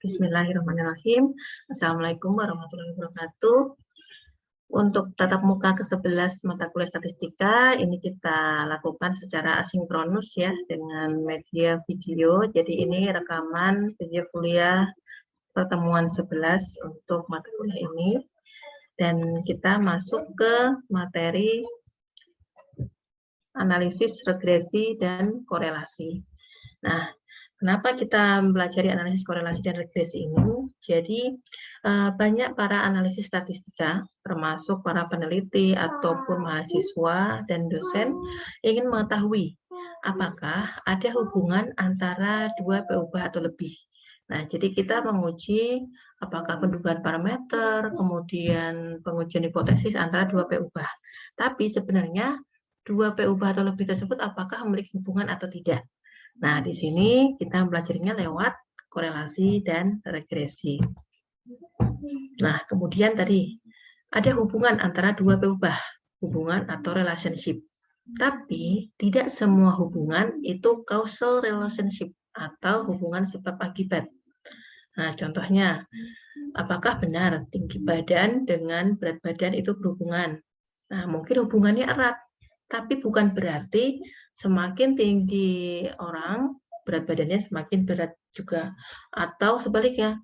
Bismillahirrahmanirrahim. Assalamualaikum warahmatullahi wabarakatuh. Untuk tatap muka ke-11 mata kuliah statistika, ini kita lakukan secara asinkronus ya, dengan media video. Jadi ini rekaman video kuliah pertemuan 11 untuk mata kuliah ini. Dan kita masuk ke materi analisis regresi dan korelasi. Nah, kenapa kita mempelajari analisis korelasi dan regresi ini? Jadi, banyak para analisis statistika, termasuk para peneliti ataupun mahasiswa dan dosen, ingin mengetahui apakah ada hubungan antara dua PU-bah atau lebih. Nah, jadi kita menguji apakah pendudukan parameter, kemudian pengujian hipotesis antara dua PU-bah. Tapi sebenarnya dua PU-bah atau lebih tersebut apakah memiliki hubungan atau tidak? Nah, di sini kita mempelajarinya lewat korelasi dan regresi. Nah, kemudian tadi ada hubungan antara dua PU-bah, hubungan atau relationship. Tapi tidak semua hubungan itu causal relationship atau hubungan sebab akibat. Nah, contohnya, apakah benar tinggi badan dengan berat badan itu berhubungan? Nah, mungkin hubungannya erat, tapi bukan berarti semakin tinggi orang, berat badannya semakin berat juga. Atau sebaliknya,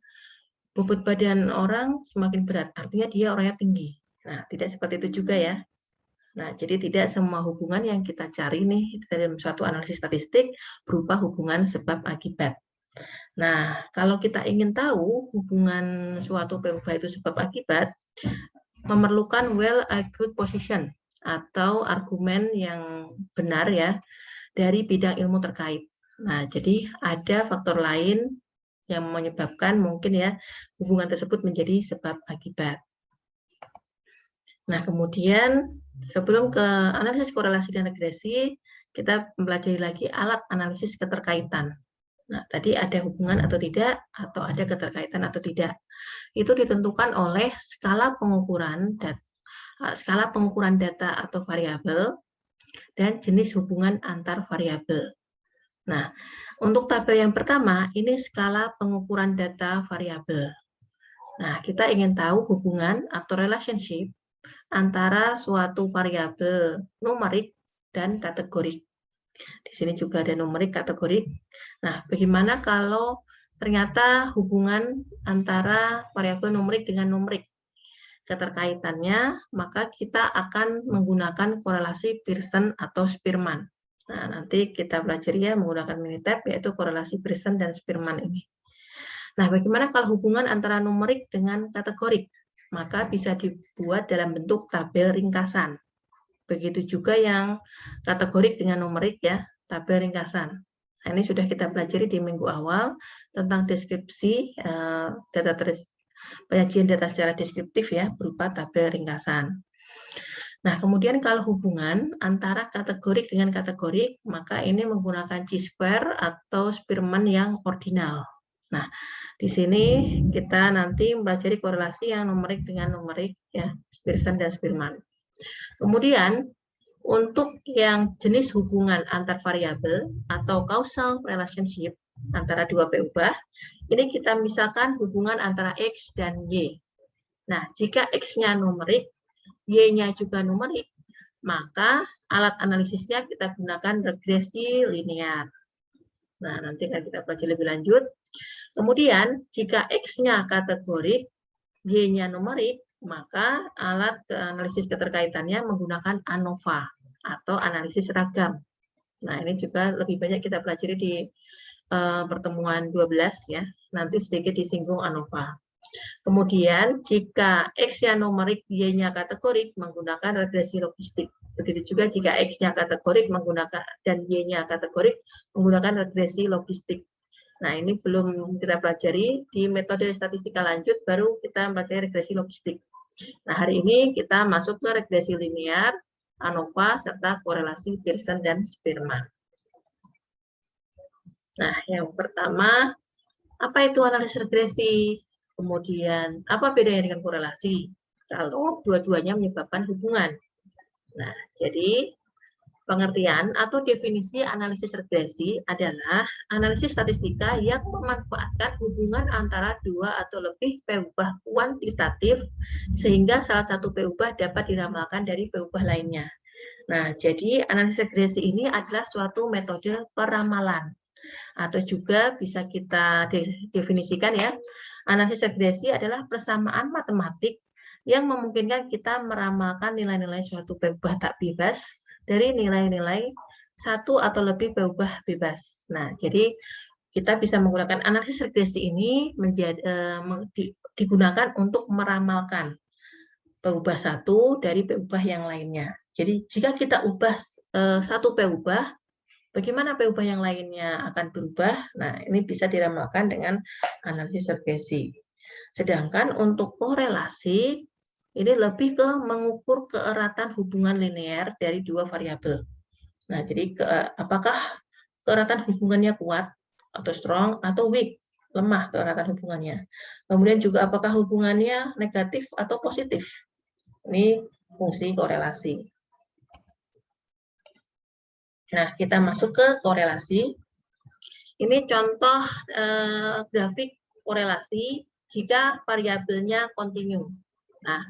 bobot badan orang semakin berat, artinya dia orangnya tinggi. Nah, tidak seperti itu juga ya. Nah, jadi tidak semua hubungan yang kita cari nih dalam suatu analisis statistik berupa hubungan sebab akibat. Nah, kalau kita ingin tahu hubungan suatu PU-bah itu sebab akibat, memerlukan well-argued position atau argumen yang benar ya dari bidang ilmu terkait. Nah, jadi ada faktor lain yang menyebabkan mungkin ya hubungan tersebut menjadi sebab akibat. Nah, kemudian sebelum ke analisis korelasi dan regresi, kita mempelajari lagi alat analisis keterkaitan. Nah, tadi ada hubungan atau tidak, atau ada keterkaitan atau tidak. Itu ditentukan oleh skala pengukuran data atau variabel dan jenis hubungan antar variabel. Nah, untuk tabel yang pertama, ini skala pengukuran data variabel. Nah, kita ingin tahu hubungan atau relationship antara suatu variabel numerik dan kategorik. Di sini juga ada numerik, kategorik. Nah, bagaimana kalau ternyata hubungan antara variabel numerik dengan numerik? Keterkaitannya, maka kita akan menggunakan korelasi Pearson atau Spearman. Nah, nanti kita pelajari ya menggunakan Minitab, yaitu korelasi Pearson dan Spearman ini. Nah, bagaimana kalau hubungan antara numerik dengan kategorik? Maka bisa dibuat dalam bentuk tabel ringkasan. Begitu juga yang kategorik dengan numerik ya, tabel ringkasan. Nah, ini sudah kita pelajari di minggu awal tentang deskripsi penyajian data secara deskriptif ya, berupa tabel ringkasan. Nah, kemudian kalau hubungan antara kategorik dengan kategorik, maka ini menggunakan chi-square atau Spearman yang ordinal. Nah, di sini kita nanti mempelajari korelasi yang numerik dengan numerik ya, Pearson dan Spearman. Kemudian untuk yang jenis hubungan antar variabel atau causal relationship antara dua PU-bah, ini kita misalkan hubungan antara X dan Y. Nah, jika X-nya numerik, Y-nya juga numerik, maka alat analisisnya kita gunakan regresi linear. Nah, nanti akan kita pelajari lebih lanjut. Kemudian, jika X-nya kategorik, Y-nya numerik, maka alat analisis keterkaitannya menggunakan ANOVA atau analisis ragam. Nah, ini juga lebih banyak kita pelajari di pertemuan 12 ya. Nanti sedikit disinggung ANOVA. Kemudian, jika X-nya numerik, Y-nya kategorik, menggunakan regresi logistik. Begitu juga jika X-nya kategorik menggunakan dan Y-nya kategorik menggunakan regresi logistik. Nah, ini belum kita pelajari. Di metode statistika lanjut, baru kita mempelajari regresi logistik. Nah, hari ini kita masuk ke regresi linear, ANOVA, serta korelasi Pearson dan Spearman. Nah, yang pertama, apa itu analisis regresi? Kemudian, apa bedanya dengan korelasi? Kalau dua-duanya menyebabkan hubungan. Nah, jadi Pengertian atau definisi analisis regresi adalah analisis statistika yang memanfaatkan hubungan antara dua atau lebih peubah kuantitatif sehingga salah satu peubah dapat diramalkan dari peubah lainnya. Nah, jadi analisis regresi ini adalah suatu metode peramalan atau juga bisa kita definisikan ya. Analisis regresi adalah persamaan matematik yang memungkinkan kita meramalkan nilai-nilai suatu peubah tak bebas dari nilai-nilai satu atau lebih peubah bebas. Nah, jadi kita bisa menggunakan analisis regresi ini digunakan untuk meramalkan peubah satu dari peubah yang lainnya. Jadi jika kita ubah satu peubah, bagaimana peubah yang lainnya akan berubah? Nah, ini bisa diramalkan dengan analisis regresi. Sedangkan untuk korelasi, ini lebih ke mengukur keeratan hubungan linear dari dua variabel. Nah, jadi apakah keeratan hubungannya kuat atau strong atau weak, lemah keeratan hubungannya. Kemudian juga apakah hubungannya negatif atau positif. Ini fungsi korelasi. Nah, kita masuk ke korelasi. Ini contoh grafik korelasi jika variabelnya kontinu. Nah,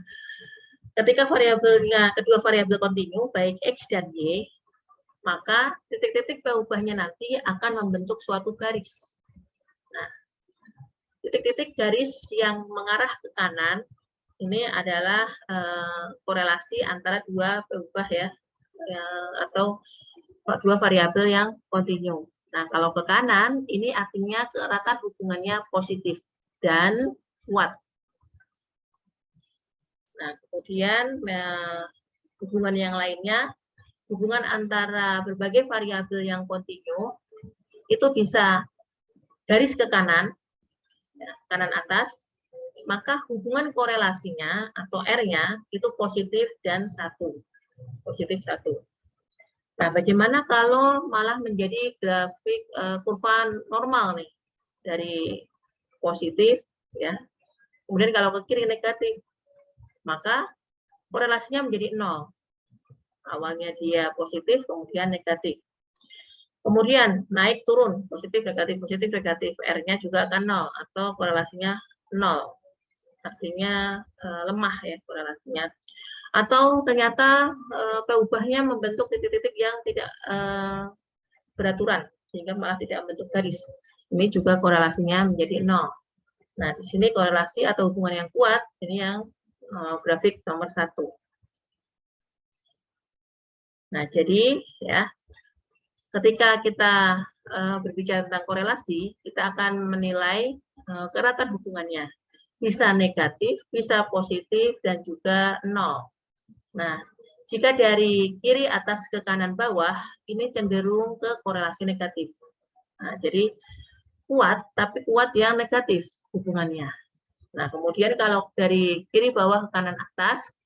ketika kedua variabel kontinu, baik X dan Y, maka titik-titik peubahnya nanti akan membentuk suatu garis. Nah, titik-titik garis yang mengarah ke kanan, ini adalah korelasi antara dua peubah ya, atau dua variabel yang kontinu. Nah, kalau ke kanan, ini artinya keeratan hubungannya positif dan kuat. Nah, kemudian hubungan yang lainnya, hubungan antara berbagai variabel yang kontinu, itu bisa garis ke kanan, ya, kanan atas, maka hubungan korelasinya atau R-nya itu positif dan 1. Positif 1. Nah, bagaimana kalau malah menjadi grafik kurva normal nih, dari positif, ya. Kemudian kalau ke kiri negatif, maka korelasinya menjadi 0. Awalnya dia positif, kemudian negatif. Kemudian naik turun, positif, negatif. R-nya juga akan 0, atau korelasinya 0. Artinya lemah ya korelasinya. Atau ternyata peubahnya membentuk titik-titik yang tidak beraturan, sehingga malah tidak membentuk garis. Ini juga korelasinya menjadi 0. Nah, di sini korelasi atau hubungan yang kuat, ini yang grafik nomor 1. Nah, jadi ya, ketika kita berbicara tentang korelasi, kita akan menilai keeratan hubungannya. Bisa negatif, bisa positif, dan juga 0. Nah, jika dari kiri atas ke kanan bawah, ini cenderung ke korelasi negatif. Nah, jadi kuat, tapi kuat yang negatif hubungannya. Nah, kemudian kalau dari kiri bawah ke kanan atas,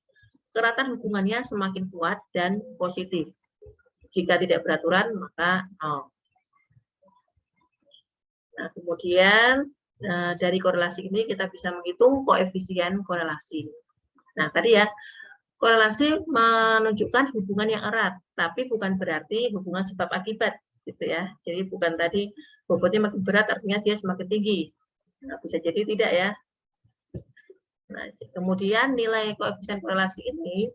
keeratan hubungannya semakin kuat dan positif. Jika tidak beraturan, maka 0. Nah, kemudian dari korelasi ini kita bisa menghitung koefisien korelasi. Nah, tadi ya, korelasi menunjukkan hubungan yang erat, tapi bukan berarti hubungan sebab akibat, gitu ya. Jadi bukan tadi bobotnya makin berat artinya dia semakin tinggi. Nah, bisa jadi tidak ya. Nah, kemudian nilai koefisien korelasi ini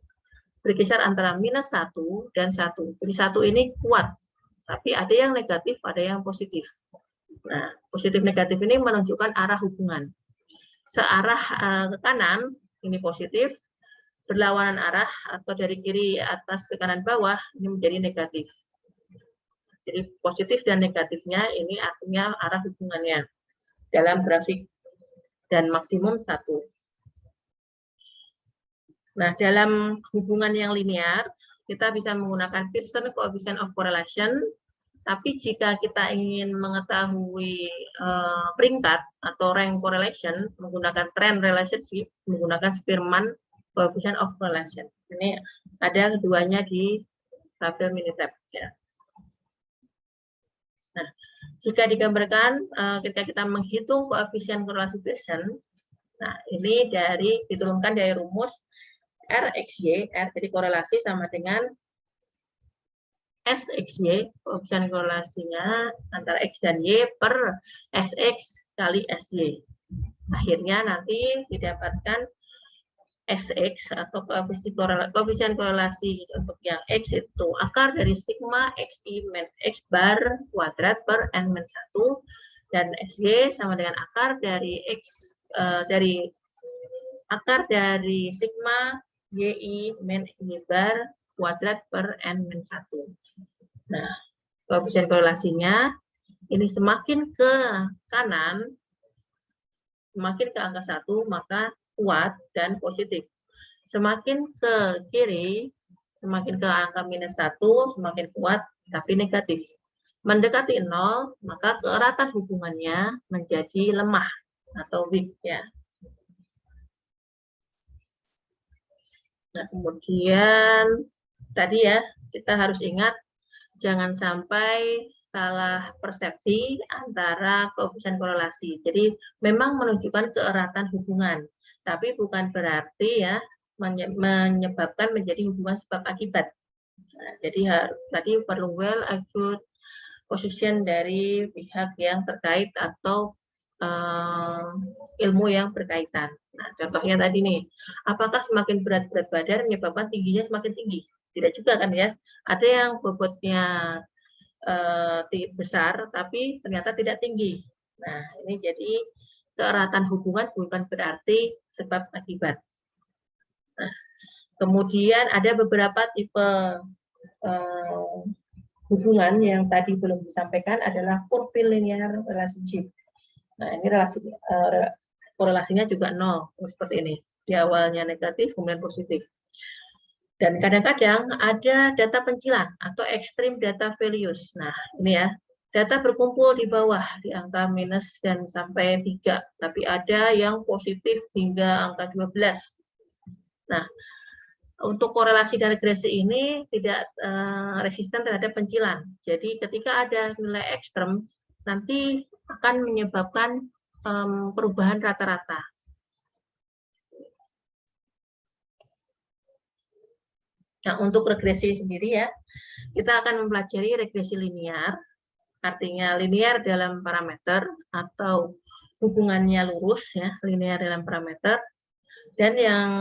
berkisar antara -1 dan 1. Jadi 1 ini kuat, tapi ada yang negatif, ada yang positif. Nah, positif negatif ini menunjukkan arah hubungan. Searah ke kanan, ini positif, berlawanan arah atau dari kiri atas ke kanan bawah, ini menjadi negatif. Jadi positif dan negatifnya ini artinya arah hubungannya dalam grafik dan maksimum 1. Nah, dalam hubungan yang linear, kita bisa menggunakan Pearson coefficient of correlation, tapi jika kita ingin mengetahui peringkat atau rank correlation, menggunakan trend relationship, menggunakan Spearman coefficient of correlation. Ini ada keduanya di tabel Minitab. Ya. Nah, jika digambarkan ketika kita menghitung koefisien korelasi Pearson, nah ini diturunkan dari rumus R, X, Y, R, jadi korelasi sama dengan SXY, koefisien korelasinya antara X dan Y per SX kali SY. Akhirnya nanti didapatkan SX atau koefisien korelasi untuk yang X itu akar dari sigma XI min X bar kuadrat per N min 1 dan SY sama dengan akar dari X dari akar dari sigma YI min Y bar kuadrat per N min 1. Nah, koefisien korelasinya ini semakin ke kanan, semakin ke angka 1, maka kuat dan positif. Semakin ke kiri, semakin ke angka minus 1, semakin kuat, tapi negatif. Mendekati 0, maka keeratan hubungannya menjadi lemah atau weak ya. Nah, kemudian tadi ya, kita harus ingat jangan sampai salah persepsi antara koefisien korelasi. Jadi memang menunjukkan keeratan hubungan, tapi bukan berarti ya menyebabkan menjadi hubungan sebab akibat. Nah, jadi tadi perlu well acute position dari pihak yang terkait atau ilmu yang berkaitan. Nah, contohnya tadi nih, apakah semakin berat badan menyebabkan tingginya semakin tinggi? Tidak juga kan ya. Ada yang bobotnya besar tapi ternyata tidak tinggi. Nah, ini jadi keeratan hubungan bukan berarti sebab akibat. Nah, kemudian ada beberapa tipe hubungan yang tadi belum disampaikan adalah curvilinear relationship. Nah, ini korelasinya juga 0, seperti ini. Di awalnya negatif, kemudian positif. Dan kadang-kadang ada data pencilan atau extreme data values. Nah, ini ya, data berkumpul di bawah, di angka minus dan sampai 3. Tapi ada yang positif hingga angka 12. Nah, untuk korelasi dan regresi ini tidak resisten terhadap pencilan. Jadi ketika ada nilai ekstrem, nanti akan menyebabkan perubahan rata-rata. Nah, untuk regresi sendiri ya, kita akan mempelajari regresi linear, artinya linear dalam parameter atau hubungannya lurus ya, linear dalam parameter, dan yang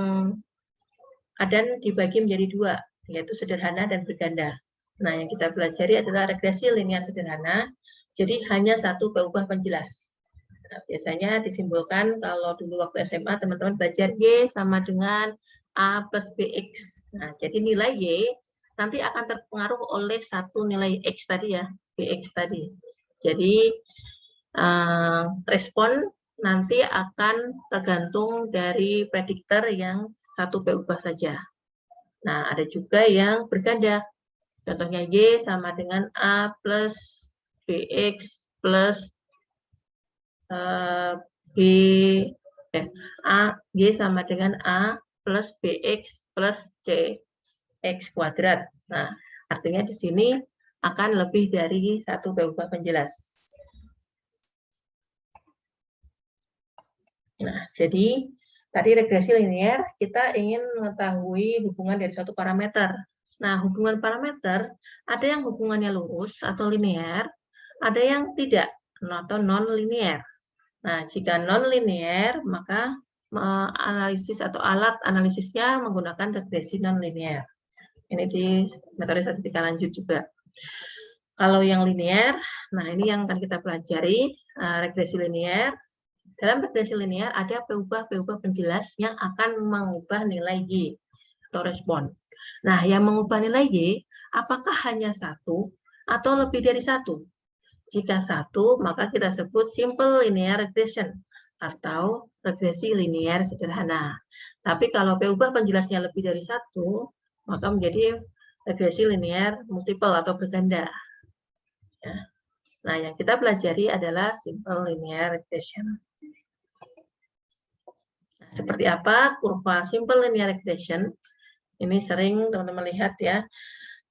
ada dibagi menjadi 2, yaitu sederhana dan berganda. Nah, yang kita pelajari adalah regresi linear sederhana, jadi hanya satu peubah penjelas. Nah, biasanya disimbolkan kalau dulu waktu SMA teman-teman belajar Y sama dengan A plus BX. Nah, jadi nilai Y nanti akan terpengaruh oleh satu nilai X tadi ya, BX tadi. Jadi respon nanti akan tergantung dari prediktor yang satu peubah saja. Nah, ada juga yang berganda. Contohnya Y sama dengan A plus BX plus Y sama dengan A plus BX plus CX kuadrat. Nah, artinya di sini akan lebih dari satu peubah penjelas. Nah, jadi tadi regresi linear, kita ingin mengetahui hubungan dari suatu parameter. Nah, hubungan parameter, ada yang hubungannya lurus atau linear, ada yang tidak, atau non-linear. Nah, jika non-linear, maka analisis atau alat analisisnya menggunakan regresi non-linear. Ini di metode statistika lanjut juga. Kalau yang linear, nah ini yang akan kita pelajari, regresi linear. Dalam regresi linear ada peubah-peubah penjelas yang akan mengubah nilai Y atau respon. Nah, yang mengubah nilai Y, apakah hanya satu atau lebih dari satu? Jika satu, maka kita sebut simple linear regression atau regresi linear sederhana. Tapi kalau peubah penjelasnya lebih dari satu, maka menjadi regresi linear multiple atau berganda. Ya. Nah, yang kita pelajari adalah simple linear regression. Nah, seperti apa kurva simple linear regression? Ini sering teman-teman lihat ya.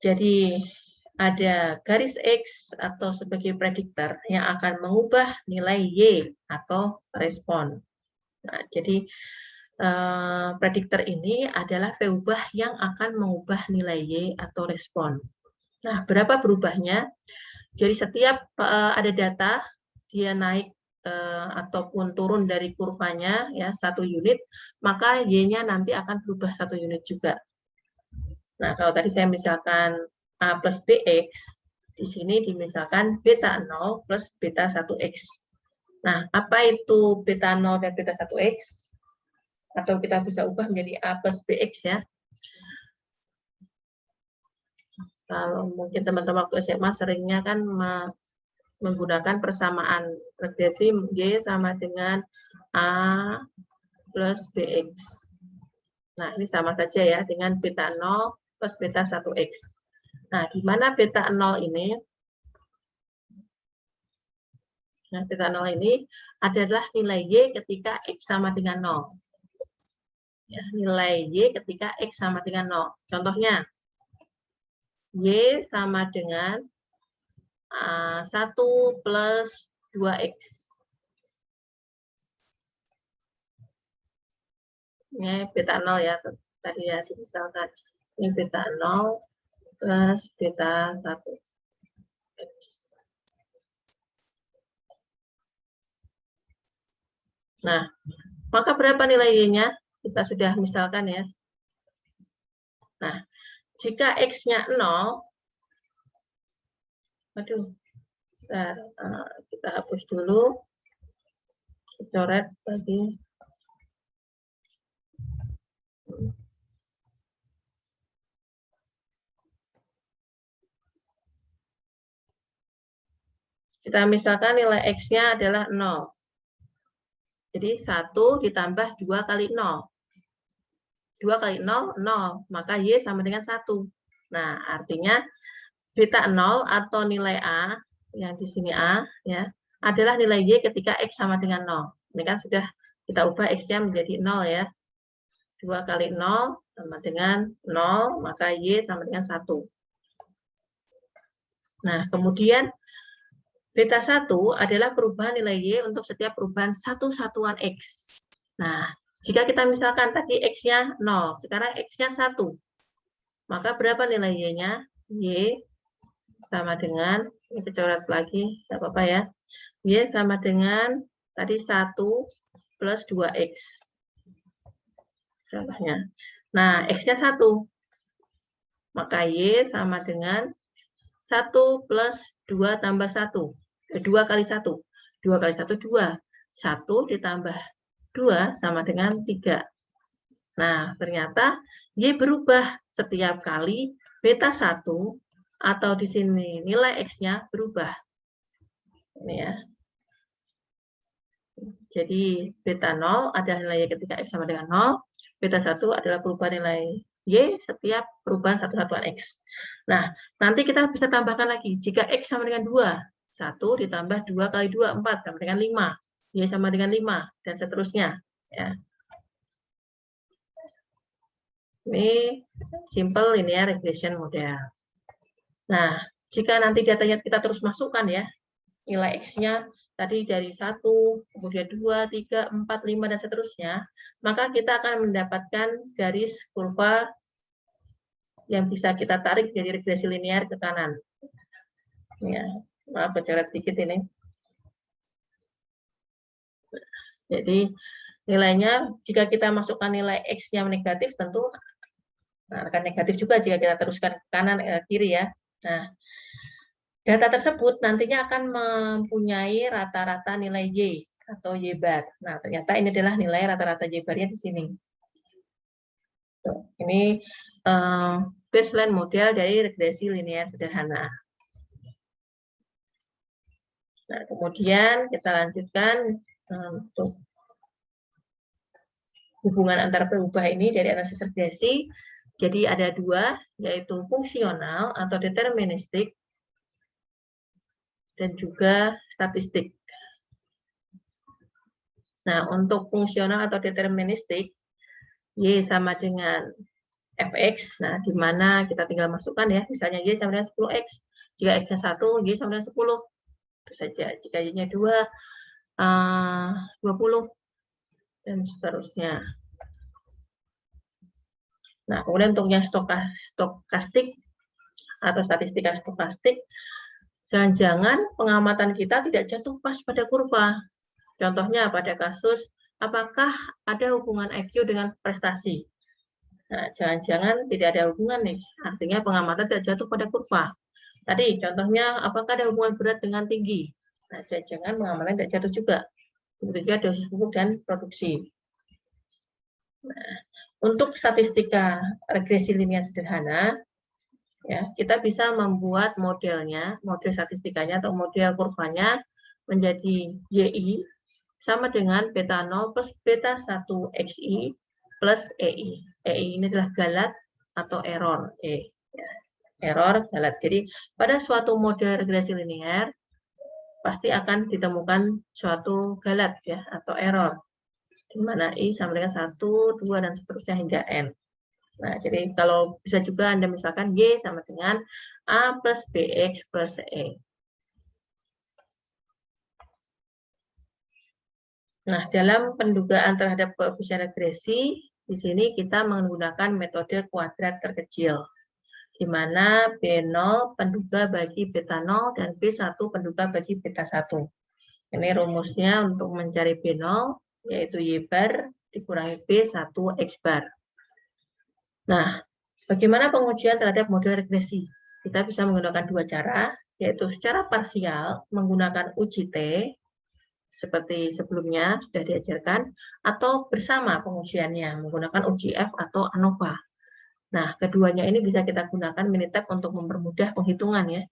Jadi ada garis X atau sebagai prediktor yang akan mengubah nilai Y atau respon. Nah, jadi prediktor ini adalah peubah yang akan mengubah nilai Y atau respon. Nah, berapa berubahnya? Jadi setiap ada data, dia naik ataupun turun dari kurvanya, ya 1 unit, maka Y-nya nanti akan berubah 1 unit juga. Nah, kalau tadi saya misalkan A plus BX, di sini dimisalkan beta 0 plus beta 1X. Nah, apa itu beta 0 dan beta 1X? Atau kita bisa ubah menjadi A plus BX ya. Kalau mungkin teman-teman waktu SMA seringnya kan menggunakan persamaan regresi Y sama dengan A plus BX. Nah, ini sama saja ya dengan beta 0 plus beta 1X. Nah, di mana beta 0 ini? Nah, beta 0 ini adalah nilai Y ketika X sama dengan 0. Ya, nilai Y ketika X sama dengan 0. Contohnya, Y sama dengan 1 plus 2X. Ini beta 0 ya, tadi ya misalkan. Ini beta 0 plus beta 1X. Nah, maka berapa nilai Y-nya? Kita sudah misalkan ya. Nah, jika X-nya 0, aduh, kita hapus dulu, coret lagi. Kita misalkan nilai X-nya adalah 0. Jadi 1 ditambah 2 kali 0. 2 kali 0, 0. Maka Y sama dengan 1. Nah, artinya beta 0 atau nilai A, yang di sini A, ya, adalah nilai Y ketika X sama dengan 0. Ini kan sudah kita ubah X-nya menjadi 0 ya. 2 kali 0 sama dengan 0, maka Y sama dengan 1. Nah, kemudian beta 1 adalah perubahan nilai Y untuk setiap perubahan satu satuan X. Nah, jika kita misalkan tadi X-nya 0, sekarang X-nya 1, maka berapa nilai Y-nya? Y sama dengan, ini kecoret lagi, tidak apa-apa ya. Y sama dengan tadi 1 plus 2X. Contohnya. Nah, X-nya 1. Maka Y sama dengan 1 plus 2 tambah 1. 2 kali 1. 2 kali 1, 2. 1 ditambah 2 sama dengan 3. Nah, ternyata Y berubah setiap kali beta 1 atau di sini nilai X-nya berubah. Ini ya. Jadi beta 0 adalah nilai Y ketika X sama dengan 0. Beta 1 adalah perubahan nilai Y setiap perubahan satu-satuan X. Nah, nanti kita bisa tambahkan lagi. Jika X sama dengan 2, 1 ditambah 2 kali 2, 4, sama dengan 5. Y sama dengan 5, dan seterusnya. Ya. Ini simple linear regression model. Nah, jika nanti datanya kita terus masukkan ya, nilai X-nya tadi dari 1, kemudian 2, 3, 4, 5, dan seterusnya, maka kita akan mendapatkan garis kurva yang bisa kita tarik dari regresi linear ke kanan. Ya, maaf coret dikit ini. Jadi nilainya, jika kita masukkan nilai X-nya negatif, tentu akan negatif juga jika kita teruskan ke kanan kiri ya. Nah, data tersebut nantinya akan mempunyai rata-rata nilai Y atau Y bar. Nah, ternyata ini adalah nilai rata-rata Y bar-nya di sini. Ini baseline model dari regresi linear sederhana. Nah, kemudian kita lanjutkan untuk hubungan antara berubah ini dari analisis regresi. Jadi ada dua, yaitu fungsional atau deterministik dan juga statistik. Nah, untuk fungsional atau deterministik, Y sama dengan Fx, nah di mana kita tinggal masukkan ya, misalnya Y sama dengan 10X. Jika X-nya 1, Y sama dengan 10. Itu saja. Jika Y-nya 2, 20. Dan seterusnya. Nah, kemudian untuk yang stokastik atau statistika stokastik, jangan-jangan pengamatan kita tidak jatuh pas pada kurva. Contohnya pada kasus, apakah ada hubungan IQ dengan prestasi? Nah, jangan-jangan tidak ada hubungan nih, artinya pengamatan tidak jatuh pada kurva. Tadi contohnya, apakah ada hubungan berat dengan tinggi? Nah, jangan-jangan pengamatan tidak jatuh juga. Begitu juga dosis pupuk dan produksi. Nah, untuk statistika regresi linear sederhana, ya, kita bisa membuat modelnya, model statistikanya atau model kurvanya menjadi YI sama dengan beta 0 plus beta 1 XI plus EI. EI ini adalah galat atau error. Ya, error galat. Jadi pada suatu model regresi linear pasti akan ditemukan suatu galat ya atau error, di mana I sama dengan 1, 2, dan seterusnya hingga N. Nah, jadi kalau bisa juga Anda misalkan Y sama dengan A plus BX plus E. Nah, dalam pendugaan terhadap koefisien regresi, di sini kita menggunakan metode kuadrat terkecil, di mana B0 penduga bagi beta 0 dan B1 penduga bagi beta 1. Ini rumusnya untuk mencari B0, yaitu Y bar dikurangi B1 X bar. Nah, bagaimana pengujian terhadap model regresi? Kita bisa menggunakan dua cara, yaitu secara parsial menggunakan uji T, seperti sebelumnya sudah diajarkan, atau bersama pengujiannya menggunakan uji F atau ANOVA. Nah, keduanya ini bisa kita gunakan Minitab untuk mempermudah penghitungan ya.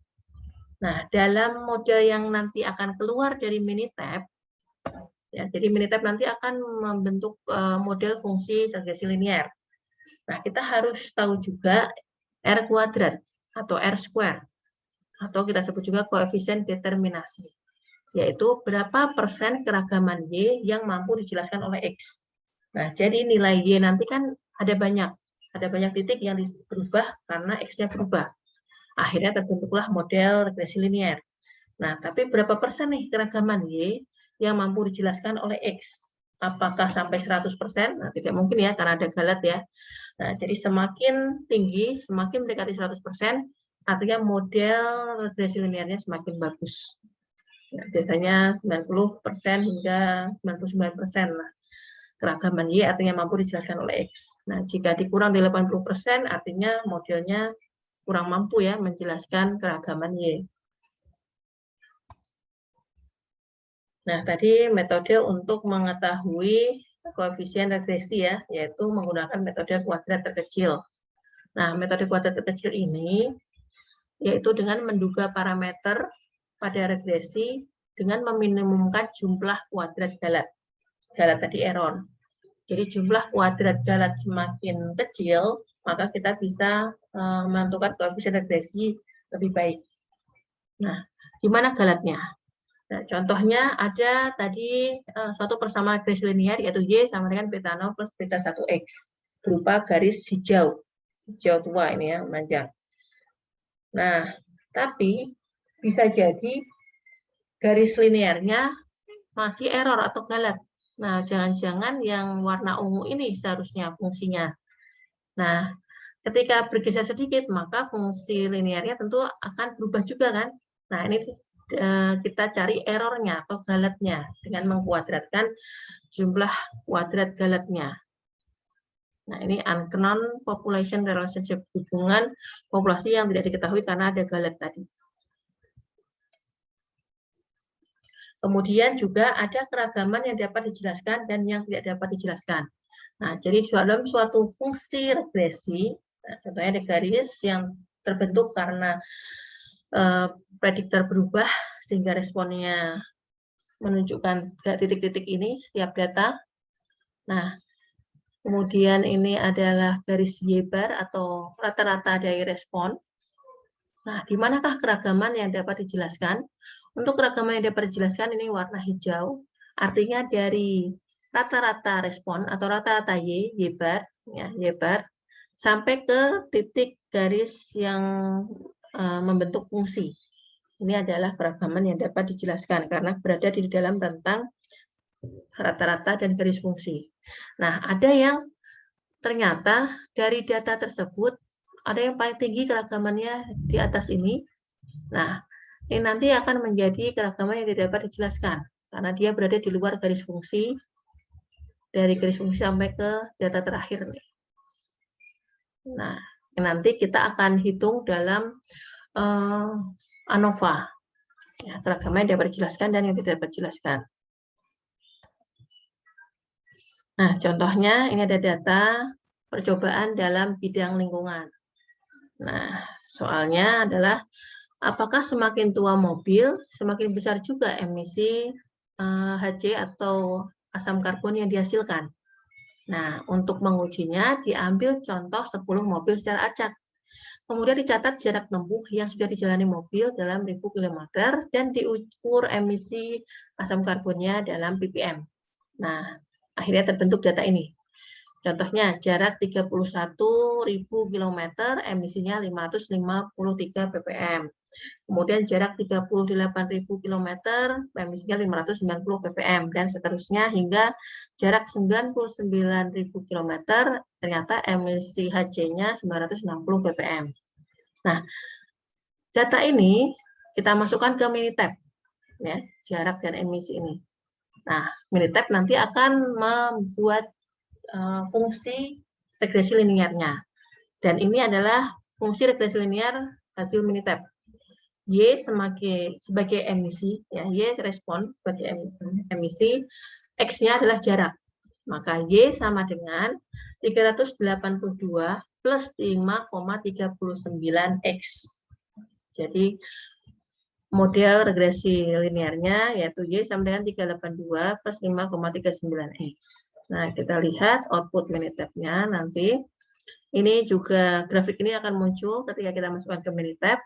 Nah, dalam model yang nanti akan keluar dari Minitab, ya, jadi Minitab nanti akan membentuk model fungsi regresi linear. Nah, kita harus tahu juga R kuadrat atau R square, atau kita sebut juga koefisien determinasi, yaitu berapa persen keragaman Y yang mampu dijelaskan oleh X. Nah, jadi nilai Y nanti kan ada banyak titik yang berubah karena X-nya berubah. Akhirnya terbentuklah model regresi linear. Nah, tapi berapa persen nih keragaman Y yang mampu dijelaskan oleh X? Apakah sampai 100%? Nah, tidak mungkin ya, karena ada galat ya. Nah, jadi semakin tinggi, semakin mendekati 100%, artinya model regresi linearnya semakin bagus. Nah, biasanya 90% hingga 99% lah. Keragaman Y artinya mampu dijelaskan oleh X. Nah, jika dikurang dari 80%, artinya modelnya kurang mampu ya menjelaskan keragaman Y. Nah, tadi metode untuk mengetahui koefisien regresi ya, yaitu menggunakan metode kuadrat terkecil. Nah, metode kuadrat terkecil ini yaitu dengan menduga parameter pada regresi dengan meminimumkan jumlah kuadrat galat. Galat tadi error. Jadi jumlah kuadrat galat semakin kecil, maka kita bisa menentukan koefisien regresi lebih baik. Nah, di mana galatnya? Nah, contohnya ada tadi suatu persamaan regresi linear, yaitu Y sama dengan beta 0 plus beta 1X, berupa garis hijau tua ini ya, memanjang. Nah, tapi bisa jadi garis linearnya masih error atau galat. Nah, jangan-jangan yang warna ungu ini seharusnya fungsinya. Nah, ketika bergeser sedikit, maka fungsi linearnya tentu akan berubah juga kan. Nah, ini kita cari errornya atau galatnya dengan mengkuadratkan jumlah kuadrat galatnya. Nah, ini unknown population relationship, hubungan populasi yang tidak diketahui karena ada galat tadi. Kemudian juga ada keragaman yang dapat dijelaskan dan yang tidak dapat dijelaskan. Nah, jadi dalam suatu fungsi regresi, nah, contohnya ada garis yang terbentuk karena prediktor berubah sehingga responnya menunjukkan titik-titik ini setiap data. Nah, kemudian ini adalah garis Y bar atau rata-rata dari respon. Nah, di manakah keragaman yang dapat dijelaskan? Untuk keragaman yang dapat dijelaskan ini warna hijau, artinya dari rata-rata respon atau rata-rata Y bar, ya, Y bar, sampai ke titik garis yang membentuk fungsi. Ini adalah keragaman yang dapat dijelaskan karena berada di dalam rentang rata-rata dan garis fungsi. Nah, ada yang ternyata dari data tersebut ada yang paling tinggi keragamannya di atas ini. Nah, ini nanti akan menjadi keragaman yang tidak dapat dijelaskan, karena dia berada di luar garis fungsi, dari garis fungsi sampai ke data terakhir nih. Nah, nanti kita akan hitung dalam ANOVA, ya, keragaman yang dapat dijelaskan dan yang tidak dapat dijelaskan. Nah, contohnya ini ada data percobaan dalam bidang lingkungan. Nah, soalnya adalah apakah semakin tua mobil, semakin besar juga emisi HC atau asam karbon yang dihasilkan. Nah, untuk mengujinya diambil contoh 10 mobil secara acak. Kemudian dicatat jarak tempuh yang sudah dijalani mobil dalam 1000 km dan diukur emisi asam karbonnya dalam ppm. Nah, akhirnya terbentuk data ini. Contohnya, jarak 31.000 km, emisinya 553 ppm. Kemudian jarak 38.000 km, emisinya 590 ppm, dan seterusnya hingga jarak 99.000 km, ternyata emisi HC-nya 960 ppm. Nah, data ini kita masukkan ke Minitab, ya, jarak dan emisi ini. Nah, Minitab nanti akan membuat fungsi regresi linearnya. Dan ini adalah fungsi regresi linear hasil Minitab. Y sebagai emisi, ya, Y respon sebagai emisi, X-nya adalah jarak. Maka Y sama dengan 382 plus 5,39 X. Jadi model regresi linearnya yaitu Y sama dengan 382 plus 5,39 X. Nah, kita lihat output Minitab-nya nanti. Ini juga grafik ini akan muncul ketika kita masukkan ke Minitab.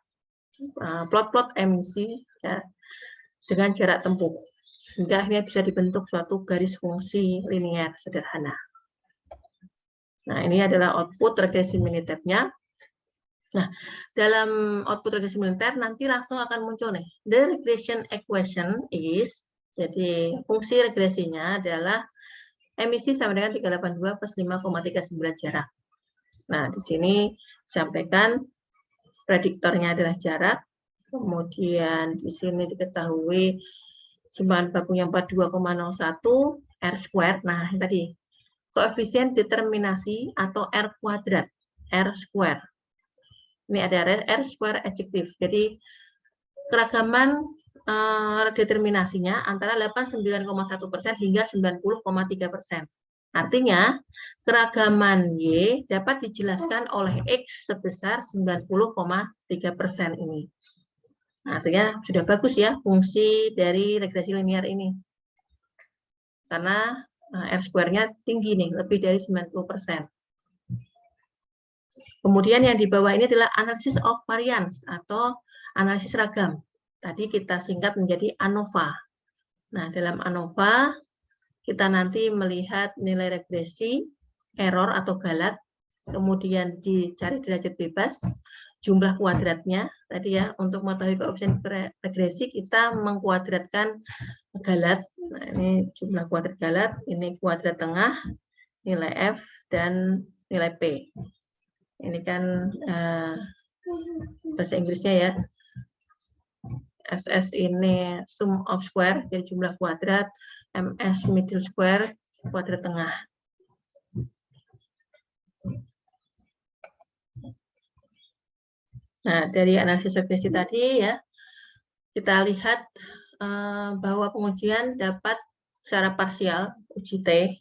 Plot-plot emisi, ya, dengan jarak tempuh. Hingga akhirnya bisa dibentuk suatu garis fungsi linear sederhana. Nah, ini adalah output regresi Minitab-nya. Nah, dalam output regresi Minitab nanti langsung akan muncul nih. The regression equation is, jadi fungsi regresinya adalah emisi sama dengan 382 plus 5,39 jarak. Nah, di sini sampaikan prediktornya adalah jarak, kemudian di sini diketahui bahan bakunya 42,01 R square. Nah, ini tadi koefisien determinasi atau R kuadrat, R square. Ini ada R square adjektif. Jadi keragaman determinasinya antara 89,1% hingga 90,3%. Artinya, keragaman Y dapat dijelaskan oleh X sebesar 90,3% ini. Nah, artinya sudah bagus ya fungsi dari regresi linear ini. Karena R square-nya tinggi nih, lebih dari 90%. Kemudian yang di bawah ini adalah analisis of variance atau analisis ragam. Tadi kita singkat menjadi ANOVA. Nah, dalam ANOVA kita nanti melihat nilai regresi, error atau galat, kemudian dicari derajat bebas, jumlah kuadratnya. Tadi ya, untuk mengetahui koefisien regresi kita mengkuadratkan galat. Nah, ini jumlah kuadrat galat, ini kuadrat tengah, nilai F, dan nilai P. Ini kan bahasa Inggrisnya ya. SS ini sum of square, jadi jumlah kuadrat, MS middle square, kuadrat tengah. Nah, dari analisis regresi tadi ya, kita lihat bahwa pengujian dapat secara parsial, uji T,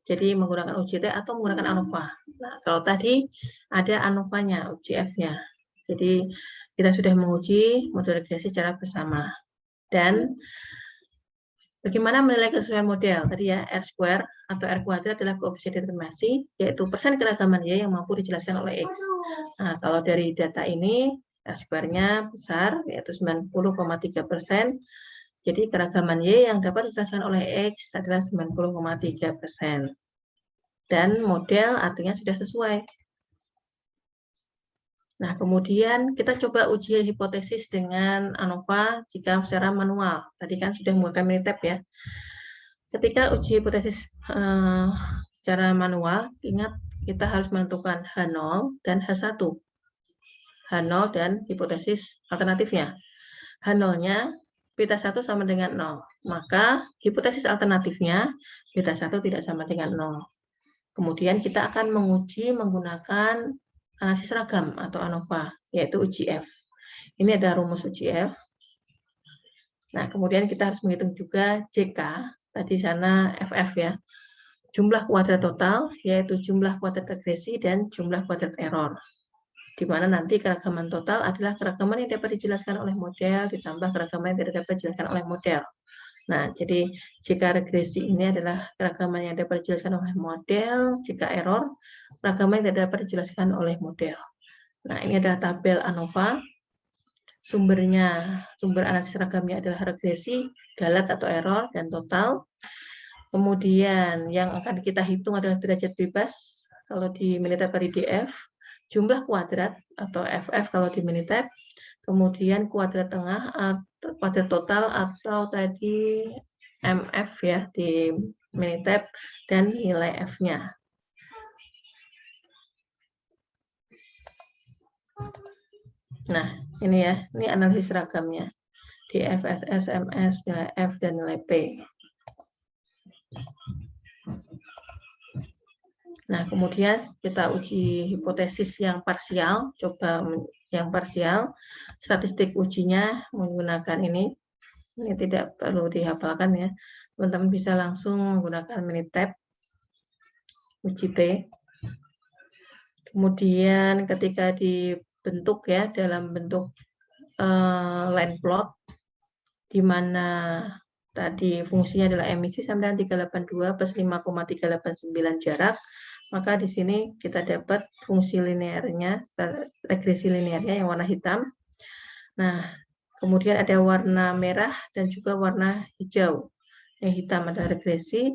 jadi menggunakan uji T atau menggunakan ANOVA. Nah, kalau tadi ada ANOVA-nya, uji F-nya. Jadi kita sudah menguji model regresi secara bersama. Dan bagaimana menilai kesesuaian model? Tadi ya, R square atau R kuadrat adalah koefisien determinasi, yaitu persen keragaman Y yang mampu dijelaskan oleh X. Nah, kalau dari data ini, R square-nya besar, yaitu 90,3%. Jadi keragaman Y yang dapat dijelaskan oleh X adalah 90,3%. Dan model artinya sudah sesuai. Nah, kemudian kita coba uji hipotesis dengan ANOVA jika secara manual. Tadi kan sudah menggunakan Minitab ya. Ketika uji hipotesis secara manual, ingat kita harus menentukan H0 dan H1. H0 dan hipotesis alternatifnya. H0-nya beta 1 sama dengan 0. Maka hipotesis alternatifnya beta 1 tidak sama dengan 0. Kemudian kita akan menguji menggunakan analisis ragam atau ANOVA, yaitu uji F. Ini ada rumus uji F. Nah, kemudian kita harus menghitung juga JK, tadi sana FF ya. Jumlah kuadrat total, yaitu jumlah kuadrat regresi dan jumlah kuadrat error. Di mana nanti keragaman total adalah keragaman yang dapat dijelaskan oleh model, ditambah keragaman yang tidak dapat dijelaskan oleh model. Nah, jadi jika regresi ini adalah keragaman yang dapat dijelaskan oleh model, jika error, keragaman yang tidak dapat dijelaskan oleh model. Nah, ini adalah tabel ANOVA. Sumber analisis ragamnya adalah regresi, galat atau error, dan total. Kemudian yang akan kita hitung adalah derajat bebas, kalau di Minitab per IDF, jumlah kuadrat atau FF kalau di Minitab, kemudian kuadrat tengah atau kuadrat total atau tadi MF ya di Minitab, dan nilai F-nya. Nah, ini ya, ini analisis ragamnya. Di FSS, MS, nilai F, dan nilai P. Nah, kemudian kita uji hipotesis yang parsial, coba yang parsial. Statistik ujinya menggunakan ini tidak perlu dihafalkan ya. Teman-teman bisa langsung menggunakan Minitab, uji T. Kemudian ketika dibentuk ya, dalam bentuk line plot, di mana tadi fungsinya adalah emisi sama dengan 382 plus 5,389 jarak, maka di sini kita dapat fungsi linearnya, regresi linearnya yang warna hitam. Nah, kemudian ada warna merah dan juga warna hijau. Yang hitam adalah regresi,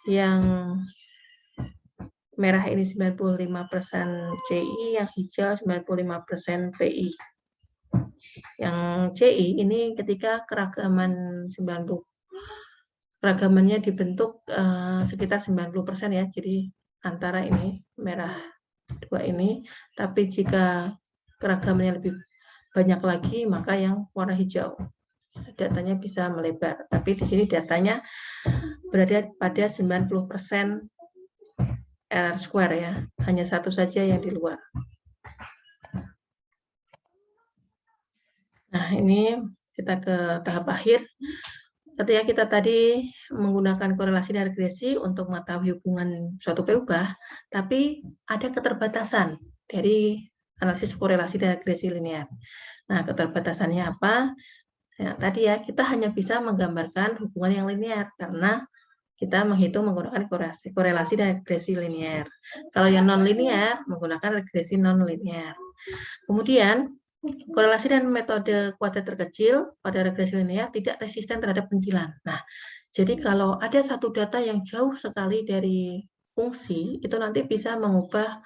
yang merah ini 95% CI, yang hijau 95% PI. Yang CI ini ketika keragamannya dibentuk sekitar 90% ya, jadi antara ini merah dua ini, tapi jika keragamannya lebih banyak lagi maka yang warna hijau datanya bisa melebar, tapi di sini datanya berada pada 90% R² ya, hanya satu saja yang di luar. Nah, ini kita ke tahap akhir. Ketika kita tadi menggunakan korelasi dan regresi untuk mengetahui hubungan suatu peubah, tapi ada keterbatasan dari analisis korelasi dan regresi linear. Nah, keterbatasannya apa? Ya, tadi ya, kita hanya bisa menggambarkan hubungan yang linear karena kita menghitung menggunakan korelasi dan regresi linear. Kalau yang non-linear, menggunakan regresi non-linear. Kemudian, korelasi dan metode kuadrat terkecil pada regresi linear tidak resisten terhadap pencilan. Nah, jadi kalau ada satu data yang jauh sekali dari fungsi, itu nanti bisa mengubah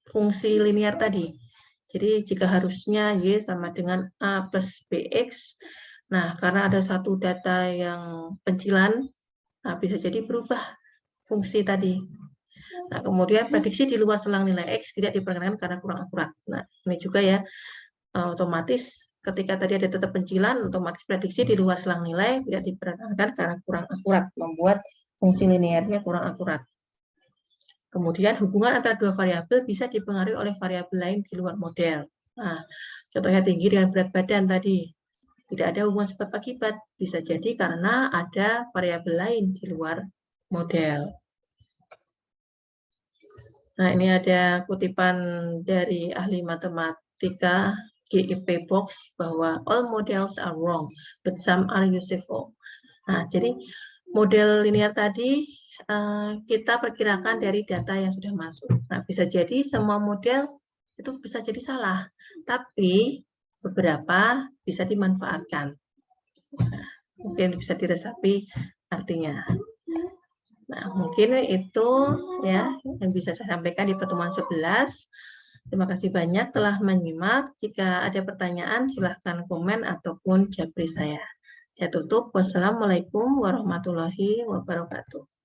fungsi linear tadi. Jadi jika harusnya Y sama dengan A plus BX, nah karena ada satu data yang pencilan, nah bisa jadi berubah fungsi tadi. Nah, kemudian prediksi di luar selang nilai X tidak diperkenankan karena kurang akurat. Nah, ini juga ya, otomatis ketika tadi ada tetap pencilan, otomatis prediksi di luar selang nilai tidak diperkenankan karena kurang akurat, membuat fungsi linearnya kurang akurat. Kemudian hubungan antara dua variabel bisa dipengaruhi oleh variabel lain di luar model. Nah, contohnya tinggi dengan berat badan tadi. Tidak ada hubungan sebab akibat. Bisa jadi karena ada variabel lain di luar model. Nah, ini ada kutipan dari ahli matematika GIP Box bahwa all models are wrong, but some are useful. Nah, jadi model linear tadi kita perkirakan dari data yang sudah masuk. Nah, bisa jadi semua model itu bisa jadi salah, tapi beberapa bisa dimanfaatkan. Nah, mungkin bisa diresapi artinya. Nah, mungkin itu ya yang bisa saya sampaikan di pertemuan 11. Terima kasih banyak telah menyimak. Jika ada pertanyaan, silahkan komen ataupun japri saya. Saya tutup. Wassalamualaikum warahmatullahi wabarakatuh.